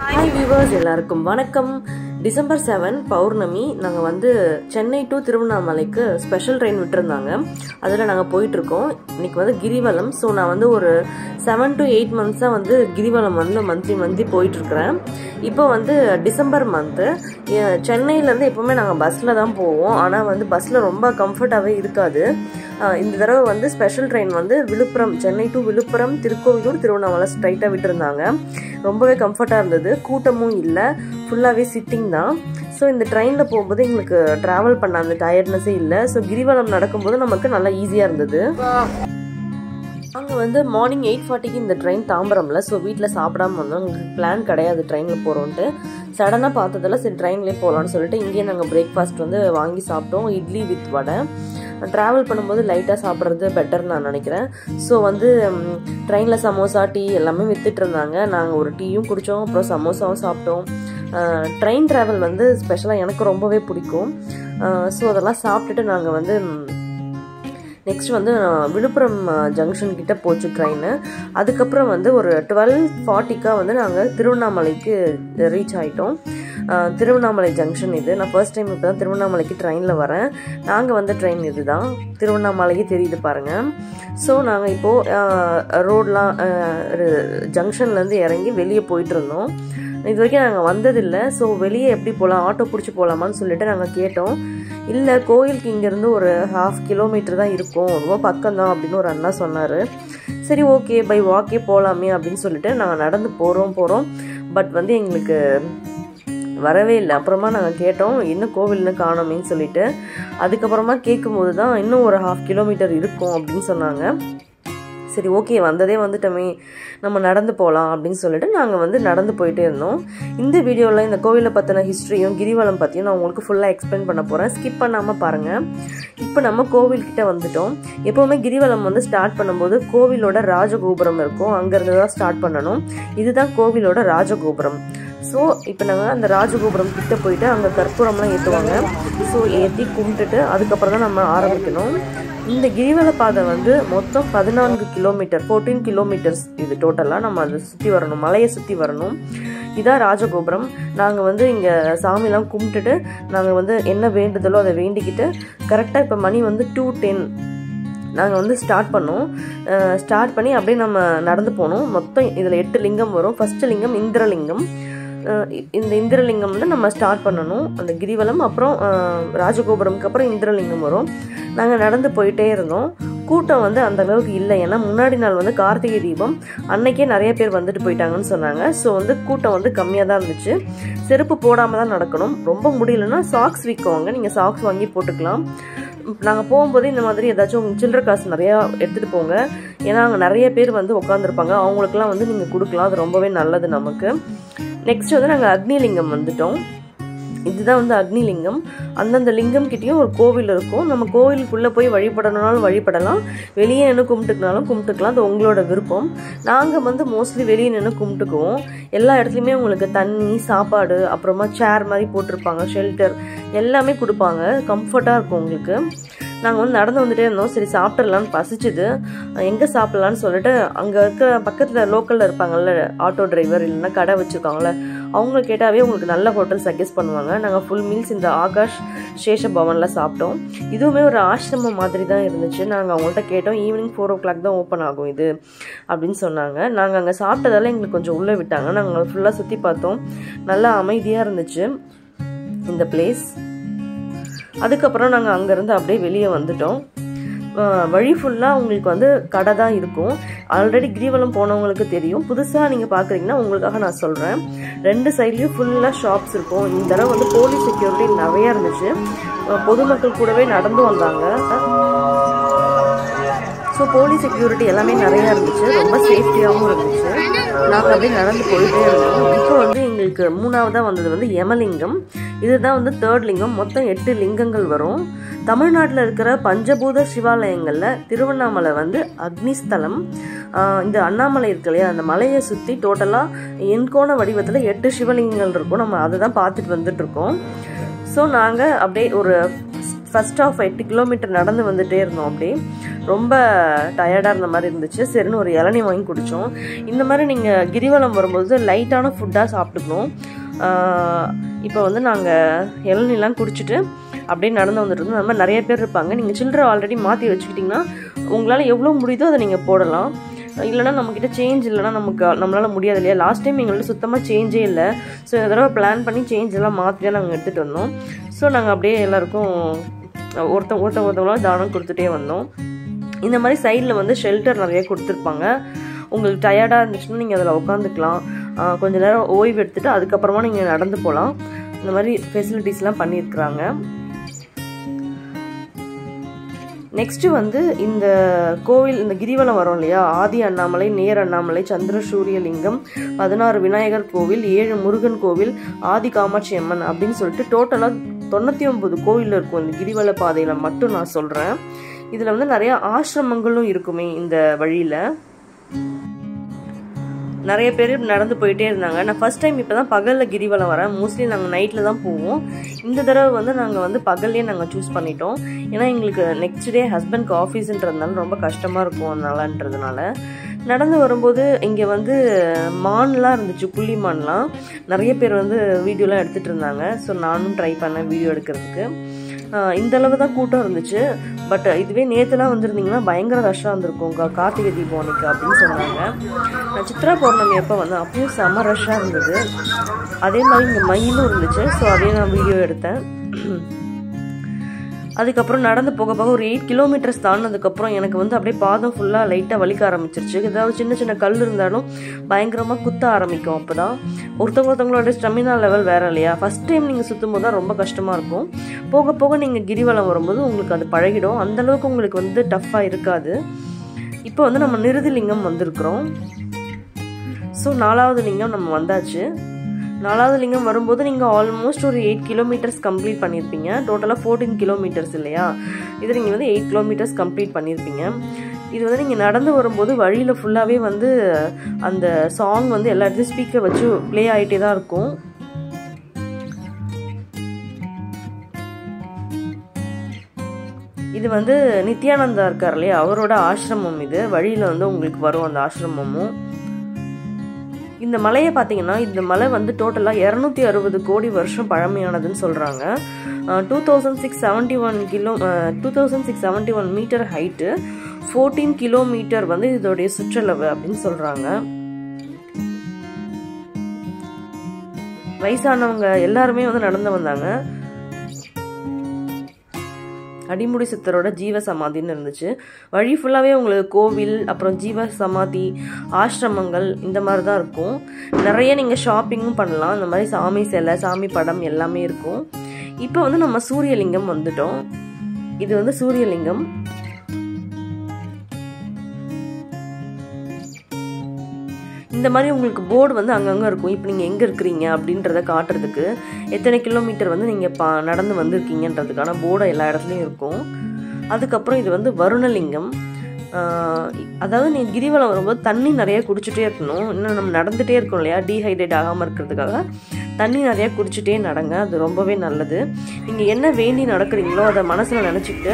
Hi viewers, எல்லாருக்கும் வணக்கம். December 7 பௌர்ணமி நாங்கள் வந்து சென்னை டு திருவண்ணாமலைக்கு ஸ்பெஷல் ட்ரெயின் விட்டுருந்தாங்க. அதில் நாங்கள் போயிட்டுருக்கோம். இன்றைக்கி வந்து கிரிவலம். ஸோ நான் வந்து ஒரு 7 to 8 monthஸாக வந்து கிரிவலம் வந்து மந்த்லி போயிட்டுருக்கிறேன். இப்போ வந்து டிசம்பர் மந்த்து. சென்னையிலேருந்து எப்போவுமே நாங்கள் பஸ்ஸில் தான் போவோம். ஆனால் வந்து பஸ்ஸில் ரொம்ப கம்ஃபர்டாகவே இருக்காது. இந்த தடவை வந்து ஸ்பெஷல் ட்ரெயின் வந்து விழுப்புரம், சென்னை டு விழுப்புரம், திருக்கோவிலூர், திருவண்ணாமலை ஸ்ட்ரைட்டாக விட்டுருந்தாங்க. ரொம்பவே கம்ஃபர்ட்டாக இருந்தது. கூட்டமும் இல்லை, ஃபுல்லாகவே சிட்டிங் தான். ஸோ இந்த ட்ரெயினில் போகும்போது எங்களுக்கு ட்ராவல் பண்ண அந்த டயர்ட்னஸே இல்லை. ஸோ கிரிவலம் நடக்கும்போது நமக்கு நல்லா ஈஸியாக இருந்தது. அங்கே வந்து மார்னிங் 8:40க்கு இந்த ட்ரெயின் தாம்பரமில். ஸோ வீட்டில் சாப்பிடாம வந்தோம். எங்களுக்கு பிளான் கிடையாது ட்ரெயினில் போகிறோன்ட்டு. சடனாக பார்த்ததில்ல, சரி ட்ரெயின்லேயே போகலான்னு சொல்லிட்டு இங்கேயே நாங்கள் பிரேக்ஃபாஸ்ட் வந்து வாங்கி சாப்பிட்டோம். Idli with vada. ட்ராவல் பண்ணும்போது லைட்டாக சாப்பிட்றது பெட்டர்னு நான் நினைக்கிறேன். ஸோ வந்து ட்ரெயினில் சமோசா, டீ எல்லாமே விற்றுட்டு இருந்தாங்க. நாங்கள் ஒரு டீயும் குடித்தோம், அப்புறம் சமோசாவும் சாப்பிட்டோம். ட்ரெயின் ட்ராவல் வந்து ஸ்பெஷலாக எனக்கு ரொம்பவே பிடிக்கும். ஸோ அதெல்லாம் சாப்பிட்டுட்டு நாங்கள் வந்து நெக்ஸ்ட் வந்து விழுப்புரம் ஜங்ஷன் கிட்ட போச்சு ட்ரெயின். அதுக்கப்புறம் வந்து ஒரு 12:40க்காக வந்து நாங்கள் திருவண்ணாமலைக்கு ரீச் ஆகிட்டோம். திருவண்ணாமலை ஜங்ஷன் இது. நான் ஃபர்ஸ்ட் டைம் இப்போ தான் திருவண்ணாமலைக்கு ட்ரெயினில் வரேன். நாங்கள் வந்த ட்ரெயின் இது தான். திருவண்ணாமலைக்கு தெரியுது பாருங்கள். ஸோ நாங்கள் இப்போது ரோடெலாம் ஜங்ஷன்லேருந்து இறங்கி வெளியே போயிட்டு இருந்தோம். இது வரைக்கும் நாங்கள் வந்ததில்லை. ஸோ வெளியே எப்படி போகலாம், ஆட்டோ பிடிச்சி போகலாமான்னு சொல்லிட்டு நாங்கள் கேட்டோம். இல்லை, கோயிலுக்கு இங்கேருந்து ஒரு 1/2 kilometer தான் இருக்கும், ரொம்ப பக்கம்தான் அப்படின்னு ஒரு அண்ணா சொன்னார். சரி ஓகே, பை வாக்கே போகலாமே அப்படின்னு சொல்லிட்டு நாங்கள் நடந்து போகிறோம். பட் வந்து எங்களுக்கு வரவே இல்லை. அப்புறமா நாங்கள் கேட்டோம், இன்னும் கோவில்னு காணோமேன்னு சொல்லிட்டு. அதுக்கப்புறமா கேட்கும்போது தான் இன்னும் ஒரு 1/2 kilometer இருக்கும் அப்படின்னு சொன்னாங்க. சரி ஓகே, வந்ததே வந்துட்டோமே, நம்ம நடந்து போகலாம் அப்படின்னு சொல்லிட்டு நாங்கள் வந்து நடந்து போயிட்டே இருந்தோம். இந்த வீடியோவில் இந்த கோவிலை பற்றின ஹிஸ்ட்ரியும் கிரிவலம் பற்றியும் நான் உங்களுக்கு ஃபுல்லாக எக்ஸ்பிளைன் பண்ண போகிறேன். ஸ்கிப் பண்ணாமல் பாருங்கள். இப்போ நம்ம கோவில்கிட்ட வந்துட்டோம். எப்போவுமே கிரிவலம் வந்து ஸ்டார்ட் பண்ணும்போது கோவிலோட ராஜகோபுரம் இருக்கும், அங்கேருந்து தான் ஸ்டார்ட் பண்ணணும். இதுதான் கோவிலோட ராஜகோபுரம். ஸோ இப்போ நாங்கள் அந்த ராஜகோபுரம் கிட்ட போயிட்டு அங்கே கற்பூரம்லாம் ஏற்றுவாங்க. ஸோ ஏற்றி கும்பிட்டுட்டு அதுக்கப்புறம் தான் நம்ம ஆரம்பிக்கணும். இந்த கிரிவல பாதை வந்து மொத்தம் 14 kilometer, 14 kilometers இது டோட்டலாக. நம்ம அதை சுற்றி வரணும், மலையை சுற்றி வரணும். இதான் ராஜகோபுரம். நாங்கள் வந்து இங்கே சாமிலாம் கும்பிட்டுட்டு நாங்கள் வந்து என்ன வேண்டுதலோ அதை வேண்டிக்கிட்டு கரெக்டாக இப்போ மணி வந்து 2:10 நாங்கள் வந்து ஸ்டார்ட் பண்ணோம். ஸ்டார்ட் பண்ணி அப்படியே நம்ம நடந்து போனோம். மொத்தம் இதில் 8 லிங்கம் வரும். ஃபஸ்ட்டு லிங்கம் இந்திரலிங்கம். இந்த இந்திரலிங்கம் வந்து நம்ம ஸ்டார்ட் பண்ணணும் அந்த கிரிவலம். அப்புறம் ராஜகோபுரம்க்கு அப்புறம் இந்திரலிங்கம் வரும். நாங்கள் நடந்து போயிட்டே இருந்தோம். கூட்டம் வந்து அந்த அளவுக்கு இல்லை, ஏன்னா முன்னாடி நாள் வந்து கார்த்திகை தீபம் அன்னைக்கே நிறைய பேர் வந்துட்டு போயிட்டாங்கன்னு சொன்னாங்க. ஸோ வந்து கூட்டம் வந்து கம்மியாக தான் இருந்துச்சு. செருப்பு போடாமல் தான் நடக்கணும். ரொம்ப முடியலன்னா சாக்ஸ் விற்குவாங்க, நீங்கள் சாக்ஸ் வாங்கி போட்டுக்கலாம். நாங்கள் போகும்போது இந்த மாதிரி ஏதாச்சும் சில்லற காசு நிறையா எடுத்துகிட்டு போங்க, ஏன்னா அங்கே நிறைய பேர் வந்து உட்காந்துருப்பாங்க. அவங்களுக்குலாம் வந்து நீங்கள் கொடுக்கலாம், அது ரொம்பவே நல்லது நமக்கு. நெக்ஸ்ட் வந்து நாங்கள் அக்னிலிங்கம் வந்துட்டோம். இதுதான் வந்து அக்னிலிங்கம். அந்தந்த லிங்கம் கிட்டேயும் ஒரு கோவில் இருக்கும். நம்ம கோவிலுக்குள்ளே போய் வழிபடணுனாலும் வழிபடலாம், வெளியே நின்று கும்பிட்டுக்கினாலும் கும்பிட்டுக்கலாம், அது உங்களோட விருப்பம். நாங்கள் வந்து மோஸ்ட்லி வெளியே நின்று கும்பிட்டுக்குவோம். எல்லா இடத்துலையுமே உங்களுக்கு தண்ணி, சாப்பாடு, அப்புறமா சேர் மாதிரி போட்டிருப்பாங்க, ஷெல்டர் எல்லாமே கொடுப்பாங்க. கம்ஃபர்ட்டாக இருக்கும் உங்களுக்கு. நாங்கள் வந்து நடந்து வந்துட்டே இருந்தோம். சரி சாப்பிட்றலான்னு பசிச்சுது, எங்கே சாப்பிட்லான்னு சொல்லிட்டு அங்கே இருக்க பக்கத்தில் லோக்கலில் இருப்பாங்கள்ல ஆட்டோ டிரைவர், இல்லைன்னா கடை வச்சுருக்காங்களே, அவங்க கேட்டாவே உங்களுக்கு நல்ல ஹோட்டல் சஜஸ்ட் பண்ணுவாங்க. நாங்கள் ஃபுல் மீல்ஸ் இந்த ஆகாஷ் சேஷ பவனில் சாப்பிட்டோம். இதுவுமே ஒரு ஆசிரமம் மாதிரி தான் இருந்துச்சு. நாங்கள் அவங்கள்ட்ட கேட்டோம், ஈவினிங் 4 o'clock தான் ஓப்பன் ஆகும் இது அப்படின்னு சொன்னாங்க. நாங்கள் அங்கே சாப்பிட்டதால எங்களுக்கு கொஞ்சம் உள்ளே விட்டாங்க. நாங்கள் ஃபுல்லாக சுற்றி பார்த்தோம். நல்லா அமைதியாக இருந்துச்சு இந்த பிளேஸ். அதுக்கப்புறம் நாங்கள் அங்கேருந்து அப்படியே வெளியே வந்துட்டோம். வழி ஃபுல்லாக உங்களுக்கு வந்து கடை தான் இருக்கும். ஆல்ரெடி கிரிவலம் போனவங்களுக்கு தெரியும். புதுசாக நீங்கள் பார்க்குறீங்கன்னா உங்களுக்காக நான் சொல்கிறேன். 2 சைட்லேயும் ஃபுல்லாக ஷாப்ஸ் இருக்கும். இந்த தடவை வந்து போலீஸ் செக்யூரிட்டி நிறையா இருந்துச்சு. பொதுமக்கள் கூடவே நடந்து வந்தாங்க. ஸோ போலீஸ் செக்யூரிட்டி எல்லாமே நிறையா இருந்துச்சு, ரொம்ப சேஃப்டியாகவும் இருந்துச்சு. நாங்கள் அப்படியே நடந்து போயிட்டே இருந்தோம். இப்போ வந்து எங்களுக்கு 3ஆவதாக வந்தது வந்து யமலிங்கம். இதுதான் வந்து 3rd லிங்கம். மொத்தம் 8 லிங்கங்கள் வரும். தமிழ்நாட்டில் இருக்கிற பஞ்சபூத சிவாலயங்களில் திருவண்ணாமலை வந்து அக்னிஸ்தலம். இந்த அண்ணாமலை இருக்கு இல்லையா, அந்த மலையை சுற்றி டோட்டலாக எண்கோண வடிவத்தில் 8 சிவலிங்கங்கள் இருக்கும். நம்ம அதை தான் பார்த்துட்டு வந்துட்டுருக்கோம். ஸோ நாங்கள் அப்படியே ஒரு ஃபர்ஸ்ட் ஆஃப் 8 kilometer நடந்து வந்துட்டே இருந்தோம். அப்படியே ரொம்ப டயர்டாக இருந்த மாதிரி இருந்துச்சு. சரின்னு ஒரு இளநீ வாங்கி குடித்தோம். இந்த மாதிரி நீங்கள் கிரிவலம் வரும்போது லைட்டான ஃபுட்டாக சாப்பிட்டுக்கணும். இப்போ வந்து நாங்கள் இளநீலாம் குடிச்சிட்டு அப்படியே நடந்து வந்துட்டு இருந்தோம். அந்த மாதிரி நிறைய பேர் இருப்பாங்க. நீங்கள் சில்லறை ஆல்ரெடி மாற்றி வச்சுக்கிட்டிங்கன்னா உங்களால் எவ்வளோ முடியுதோ அதை நீங்கள் போடலாம். இல்லைனா நம்மக்கிட்ட சேஞ்ச் இல்லைனா நம்மளால் முடியாது இல்லையா. லாஸ்ட் டைம் எங்கள்கிட்ட சுத்தமாக சேஞ்சே இல்லை. ஸோ இந்த தடவை பிளான் பண்ணி சேஞ்ச் எல்லாம் மாற்றி தான் நாங்கள் எடுத்துகிட்டு வந்தோம். ஸோ நாங்கள் அப்படியே எல்லாருக்கும் ஒருத்தவங்களாம் தானம் கொடுத்துட்டே வந்தோம். இந்த மாதிரி சைடில் வந்து ஷெல்டர் நிறைய கொடுத்துருப்பாங்க. உங்களுக்கு டயர்டாக இருந்துச்சுன்னா நீங்கள் அதில் உட்காந்துக்கலாம். கொஞ்சம் நேரம் ஓய்வு எடுத்துகிட்டு அதுக்கப்புறமா நீங்கள் நடந்து போகலாம். இந்த மாதிரி ஃபெசிலிட்டிஸ்லாம் பண்ணியிருக்கிறாங்க. நெக்ஸ்ட்டு வந்து இந்த கோவில், இந்த கிரிவலம் வரும் இல்லையா, ஆதி அண்ணாமலை, நேர் அண்ணாமலை, சந்திர சூரியலிங்கம், 16 விநாயகர் கோவில், 7 முருகன் கோவில், ஆதி காமாட்சி அம்மன் அப்படின்னு சொல்லிட்டு டோட்டலாக 99 கோவில் இருக்கும் இந்த கிரிவல பாதையில் மட்டும் நான் சொல்கிறேன். இதில் வந்து நிறையா ஆசிரமங்களும் இருக்குமே இந்த வழியில். நிறைய பேர் நடந்து போயிட்டே இருந்தாங்க. நான் ஃபர்ஸ்ட் டைம் இப்போ தான் பகலில் கிரிவலம் வரேன். மோஸ்ட்லி நாங்கள் நைட்டில் தான் போவோம். இந்த தடவை வந்து நாங்கள் வந்து பகல்லே நாங்கள் சூஸ் பண்ணிட்டோம். ஏன்னா எங்களுக்கு நெக்ஸ்ட் டே ஹஸ்பண்ட்க்கு ஆஃபீஸுன்றதுனால ரொம்ப கஷ்டமாக இருக்கும் அதனாலன்றதுனால. நடந்து வரும்போது இங்கே வந்து மான்லாம் இருந்துச்சு, புள்ளி மான்லாம். நிறைய பேர் வந்து வீடியோலாம் எடுத்துகிட்டு இருந்தாங்க. ஸோ நானும் ட்ரை பண்ணேன் வீடியோ எடுக்கிறதுக்கு. இந்த அளவு தான் கூட்டம் இருந்துச்சு. பட் இதுவே நேற்றுலாம் வந்துருந்தீங்கன்னா பயங்கர ரஷ்ஷாக இருந்திருக்கும் கார்த்திகை தீபம் அன்னைக்கு அப்படின்னு சொன்னாங்க. நான் சித்ரா பௌர்ணமி எப்போ வந்தேன் அப்பயும் செம்ம ரஷ்ஷாக இருந்தது. அதே மாதிரி இங்கே மயிலும் இருந்துச்சு. ஸோ அதையும் நான் வீடியோ எடுத்தேன். அதுக்கப்புறம் நடந்து போக போக ஒரு 8 கிலோமீட்டர்ஸ் தாண்டினதுக்கப்புறம் எனக்கு வந்து அப்படியே பாதம் ஃபுல்லாக லைட்டாக வலிக்க ஆரம்பிச்சிருச்சு. ஏதாவது சின்ன சின்ன கல் இருந்தாலும் பயங்கரமாக குத்த ஆரம்பிக்கும். அப்போ தான் ஒருத்தவங்களோட ஸ்டெமினா லெவல் வேறு இல்லையா. ஃபஸ்ட் டைம் நீங்கள் சுற்றும் போது தான் ரொம்ப கஷ்டமாக இருக்கும். போக போக நீங்கள் கிரிவலம் வரும்போது உங்களுக்கு அது பழகிடும். அந்தளவுக்கு உங்களுக்கு வந்து டஃப்பாக இருக்காது. இப்போ வந்து நம்ம நிருதிலிங்கம் வந்திருக்கிறோம். ஸோ 4வது லிங்கம் நம்ம வந்தாச்சு. 4வது லிங்கம் வரும்போது நீங்கள் ஆல்மோஸ்ட் ஒரு 8 கிலோமீட்டர்ஸ் கம்ப்ளீட் பண்ணியிருப்பீங்க. டோட்டலாக 14 கிலோமீட்டர்ஸ் இல்லையா. இது நீங்கள் வந்து 8 கிலோமீட்டர்ஸ் கம்ப்ளீட் பண்ணியிருப்பீங்க. இது வந்து நீங்கள் நடந்து வரும்போது வழியில் ஃபுல்லாகவே வந்து அந்த சாங் வந்து எல்லா இடத்துலையும் ஸ்பீக்கர் வச்சு ப்ளே ஆகிட்டே தான் இருக்கும். இது வந்து நித்யானந்தா இருக்கார் இல்லையா, அவரோட ஆசிரமம். இது வழியில் வந்து உங்களுக்கு வரும் அந்த ஆசிரமமும். இந்த மலையை பார்த்தீங்கன்னா இந்த மலை வந்து டோட்டலாக 260 கோடி வருஷம் பழமையானதுன்னு சொல்கிறாங்க. 2671 மீட்டர் ஹைட்டு, 14 கிலோமீட்டர் வந்து இதோடைய சுற்றளவு அப்படின்னு சொல்கிறாங்க. வயசானவங்க எல்லாருமே வந்து நடந்து வந்தாங்க. அடிமுடி சித்தரோட ஜீவ சமாதின்னு இருந்துச்சு. வழி ஃபுல்லாகவே உங்களுக்கு கோவில், அப்புறம் ஜீவ சமாதி, ஆசிரமங்கள் இந்த மாதிரி தான் இருக்கும். நிறைய நீங்கள் ஷாப்பிங்கும் பண்ணலாம். இந்த மாதிரி சாமி சிலை, சாமி படம் எல்லாமே இருக்கும். இப்போ வந்து நம்ம சூரியலிங்கம் வந்துட்டோம். இது வந்து சூரியலிங்கம். இந்த மாதிரி உங்களுக்கு போர்டு வந்து அங்கங்கே இருக்கும். இப்போ நீங்கள் எங்கே இருக்கிறீங்க அப்படின்றத காட்டுறதுக்கு, எத்தனை கிலோமீட்டர் வந்து நீங்கள் நடந்து வந்திருக்கீங்கன்றதுக்கான போர்டு எல்லா இடத்துலையும் இருக்கும். அதுக்கப்புறம் இது வந்து வருணலிங்கம். அதாவது நீங்கள் கிரிவலம் வரும்போது தண்ணி நிறைய குடிச்சிட்டே இருக்கணும். இன்னும் நம்ம நடந்துகிட்டே இருக்கோம் இல்லையா, டீஹைட்ரேட் ஆகாமல் இருக்கிறதுக்காக தண்ணி நிறையா குடிச்சிட்டே நடங்க. அது ரொம்பவே நல்லது. நீங்கள் என்ன வேண்டி நடக்கிறீங்களோ அதை மனசில் நினச்சிக்கிட்டு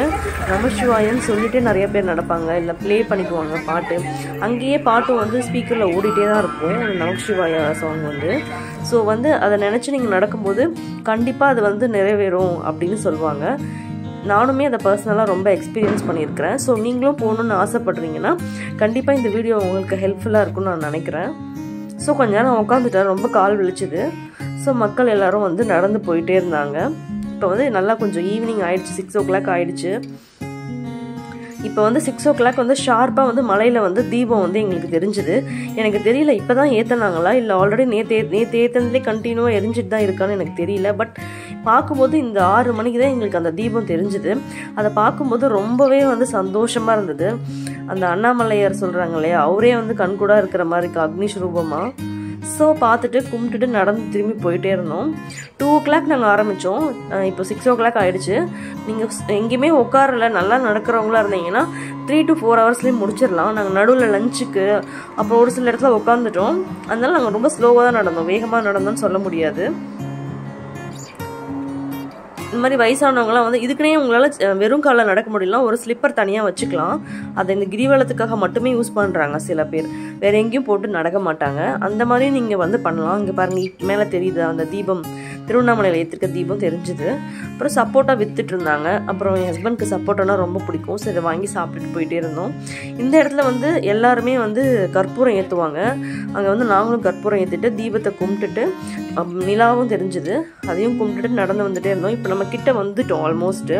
நமசிவாயன்னு சொல்லிட்டு நிறைய பேர் நடப்பாங்க. இல்லை ப்ளே பண்ணிக்குவாங்க பாட்டு. அங்கேயே பாட்டும் வந்து ஸ்பீக்கரில் ஓடிட்டே தான் இருக்கும் நமசிவாய சாங் வந்து. ஸோ வந்து அதை நினச்சி நீங்கள் நடக்கும்போது கண்டிப்பாக அது வந்து நிறைவேறும் அப்படின்னு சொல்லுவாங்க. நானுமே அதை பர்சனலாக ரொம்ப எக்ஸ்பீரியன்ஸ் பண்ணியிருக்கிறேன். ஸோ நீங்களும் போகணுன்னு ஆசைப்படுறீங்கன்னா கண்டிப்பாக இந்த வீடியோ உங்களுக்கு ஹெல்ப்ஃபுல்லாக இருக்கும்னு நான் நினைக்கிறேன். ஸோ கொஞ்ச நேரம் உட்காந்துட்டேன், ரொம்ப கால் விழிச்சுது. ஸோ மக்கள் எல்லோரும் வந்து நடந்து போயிட்டே இருந்தாங்க. இப்போ வந்து நல்லா கொஞ்சம் ஈவினிங் ஆகிடுச்சு, 6 o'clock ஆகிடுச்சு. இப்போ வந்து 6 o'clock வந்து ஷார்ப்பாக வந்து மலையில் வந்து தீபம் வந்து எங்களுக்கு தெரிஞ்சுது. எனக்கு தெரியல இப்போ தான் ஏற்றினாங்களா இல்லை ஆல்ரெடி நேற்று ஏற்றினதுலேயே கண்டினியூவாக எரிஞ்சிட்டு தான் இருக்கான்னு எனக்கு தெரியல. பட் பார்க்கும்போது இந்த 6 மணிக்கு தான் எங்களுக்கு அந்த தீபம் தெரிஞ்சுது. அதை பார்க்கும்போது ரொம்பவே வந்து சந்தோஷமாக இருந்தது. அந்த அண்ணாமலையார் சொல்கிறாங்க இல்லையா, அவரே வந்து கண்கூடா இருக்கிற மாதிரி அக்னிஸ்வரூபமாக. ஸோ பார்த்துட்டு கும்பிட்டுட்டு நடந்து திரும்பி போயிட்டே இருந்தோம். 2 o'clock நாங்கள் ஆரம்பித்தோம். இப்போ 6 o'clock ஆகிடுச்சு. நீங்கள் எங்கேயுமே உட்காரல, நல்லா நடக்கிறவங்களா இருந்தீங்கன்னா 3 to 4 ஹவர்ஸ்லேயே முடிச்சிடலாம். நாங்கள் நடுவில் லஞ்சுக்கு அப்புறம் ஒரு சில இடத்துல உட்காந்துட்டோம். அதனால நாங்கள் ரொம்ப ஸ்லோவாக தான் நடந்தோம், வேகமாக நடந்தோம்னு சொல்ல முடியாது. இந்த மாதிரி வயசானவங்களாம் வந்து இதுக்குனே உங்களால் வெறும் காலில் நடக்க முடியலாம், ஒரு ஸ்லிப்பர் தனியாக வச்சுக்கலாம். அதை இந்த கிரிவலத்துக்காக மட்டுமே யூஸ் பண்ணுறாங்க சில பேர், வேற எங்கேயும் போட்டு நடக்க மாட்டாங்க. அந்த மாதிரி நீங்கள் வந்து பண்ணலாம். இங்கே பாருங்கள் மேலே தெரியுது அந்த தீபம், திருவண்ணாமலையில் ஏற்றிருக்க தீபம் தெரிஞ்சுது. அப்புறம் சப்போட்டா வித்துட்டு இருந்தாங்க. அப்புறம் என் ஹஸ்பண்ட்க்கு சப்போட்டானா ரொம்ப பிடிக்கும், சரி வாங்கி சாப்பிட்டுட்டு போயிட்டே இருந்தோம். இந்த இடத்துல வந்து எல்லாருமே வந்து கற்பூரம் ஏற்றுவாங்க. அங்கே வந்து நாங்களும் கற்பூரம் ஏற்றிட்டு தீபத்தை கும்பிட்டுட்டு நிலாவும் தெரிஞ்சுது, அதையும் கும்பிட்டுட்டு நடந்து வந்துட்டே இருந்தோம். இப்போ நம்ம கிட்ட வந்துட்டோம் ஆல்மோஸ்ட்டு.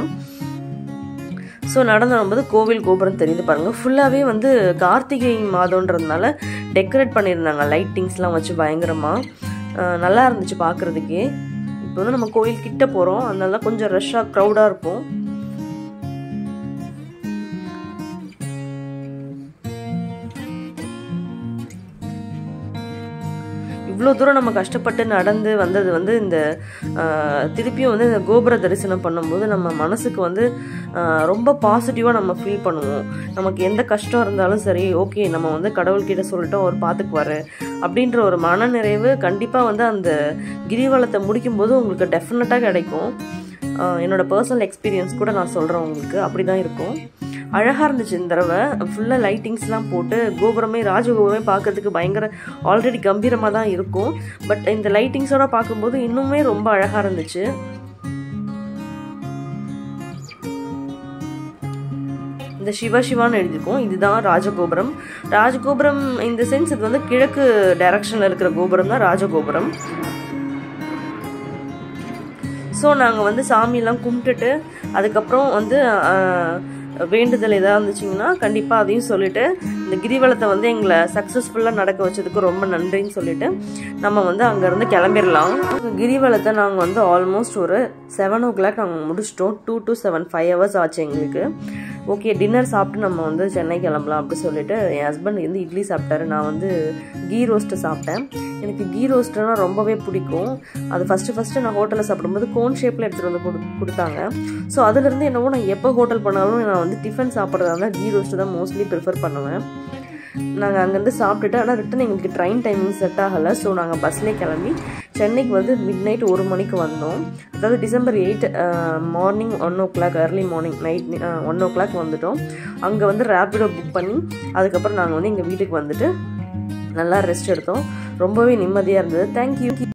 ஸோ நடந்து வரும்போது கோவில் கோபுரம் தெரியுது பாருங்கள். ஃபுல்லாகவே வந்து கார்த்திகை மாதம்ன்றதுனால டெக்கரேட் பண்ணியிருந்தாங்க, லைட்டிங்ஸ்லாம் வச்சு பயங்கரமாக நல்லா இருந்துச்சு பார்க்குறதுக்கே. இப்போ வந்து நம்ம கோயில் கிட்ட போகிறோம், அதனால கொஞ்சம் ரஷ்ஷாக க்ரௌடாக இருக்கும். இவ்வளோ தூரம் நம்ம கஷ்டப்பட்டு நடந்து வந்தது வந்து இந்த திருப்பியும் வந்து இந்த கோபுர தரிசனம் பண்ணும்போது நம்ம மனசுக்கு வந்து ரொம்ப பாசிட்டிவாக நம்ம ஃபீல் பண்ணுவோம். நமக்கு எந்த கஷ்டம் இருந்தாலும் சரி, ஓகே நம்ம வந்து கடவுள்கிட்ட சொல்லிட்டோம், அவர் பார்த்துக்குவாரு அப்படின்ற ஒரு மனநிறைவு கண்டிப்பாக வந்து அந்த கிரிவலத்தை முடிக்கும்போது உங்களுக்கு டெஃபினட்டாக கிடைக்கும். என்னோட பர்சனல் எக்ஸ்பீரியன்ஸ் கூட நான் சொல்கிறேன் உங்களுக்கு, அப்படி தான் இருக்கும். அழகாக இருந்துச்சு இந்த தடவை. ஃபுல்லாக லைட்டிங்ஸ்லாம் போட்டு கோபுரமே ராஜகோபுரமே பார்க்கறதுக்கு பயங்கர ஆல்ரெடி கம்பீரமாக தான் இருக்கும். பட் இந்த லைட்டிங்ஸோட பார்க்கும்போது இன்னுமே ரொம்ப அழகாக இருந்துச்சு. இந்த சிவான்னு எழுதியிருக்கோம், இதுதான் ராஜகோபுரம். ராஜகோபுரம் இந்த சென்ஸ் இது வந்து கிழக்கு டைரக்ஷனில் இருக்கிற கோபுரம் தான் ராஜகோபுரம். ஸோ நாங்கள் வந்து சாமியெல்லாம் கும்பிட்டுட்டு அதுக்கப்புறம் வந்து வேண்டுதல் எதாவது இருந்துச்சிங்கன்னா கண்டிப்பாக அதையும் சொல்லிவிட்டு இந்த கிரிவலத்தை வந்து எங்களை சக்ஸஸ்ஃபுல்லாக நடக்க வச்சதுக்கு ரொம்ப நன்றின்னு சொல்லிட்டு நம்ம வந்து அங்கேருந்து கிளம்பிடலாம். கிரிவலத்தை நாங்கள் வந்து ஆல்மோஸ்ட் ஒரு 7 o'clock நாங்கள் முடிச்சிட்டோம். 2 to 7 5 hours ஆச்சு எங்களுக்கு. ஓகே டின்னர் சாப்பிட்டு நம்ம வந்து சென்னை கிளம்பலாம் அப்படி சொல்லிட்டு என் ஹஸ்பண்ட் வந்து இட்லி சாப்பிட்டாரு, நான் வந்து கீ ரோஸ்ட்டு சாப்பிட்டேன். எனக்கு கீ ரோஸ்ட்டுனா ரொம்பவே பிடிக்கும். அது ஃபஸ்ட்டு நான் ஹோட்டலில் சாப்பிடும்போது கோன் ஷேப்பில் எடுத்துகிட்டு வந்து கொடுத்தாங்க. ஸோ அதுலேருந்து என்னவோ நான் எப்போ ஹோட்டல் பண்ணாலும் நான் வந்து டிஃபன் சாப்பிட்றதா இருந்தால் கீ ரோஸ்ட்டு தான் மோஸ்ட்லி ப்ரிஃபர் பண்ணுவேன். நாங்கள் அங்கேருந்து சாப்பிட்டுட்டு, ஆனால் ரிட்டன் எங்களுக்கு ட்ரெயின் டைமிங் செட் ஆகலை. ஸோ நாங்கள் பஸ்லேயே கிளம்பி சென்னைக்கு வந்து மிட்-நைட் 1 மணிக்கு வந்தோம். அதாவது December 8 morning 1 o'clock, early morning night 1 o'clock வந்துட்டோம். அங்கே வந்து ரேப்பிடோ புக் பண்ணி அதுக்கப்புறம் நாங்கள் வந்து எங்கள் வீட்டுக்கு வந்துட்டு நல்லா ரெஸ்ட் எடுத்தோம். ரொம்பவே நிம்மதியாக இருந்தது. தேங்க்யூ.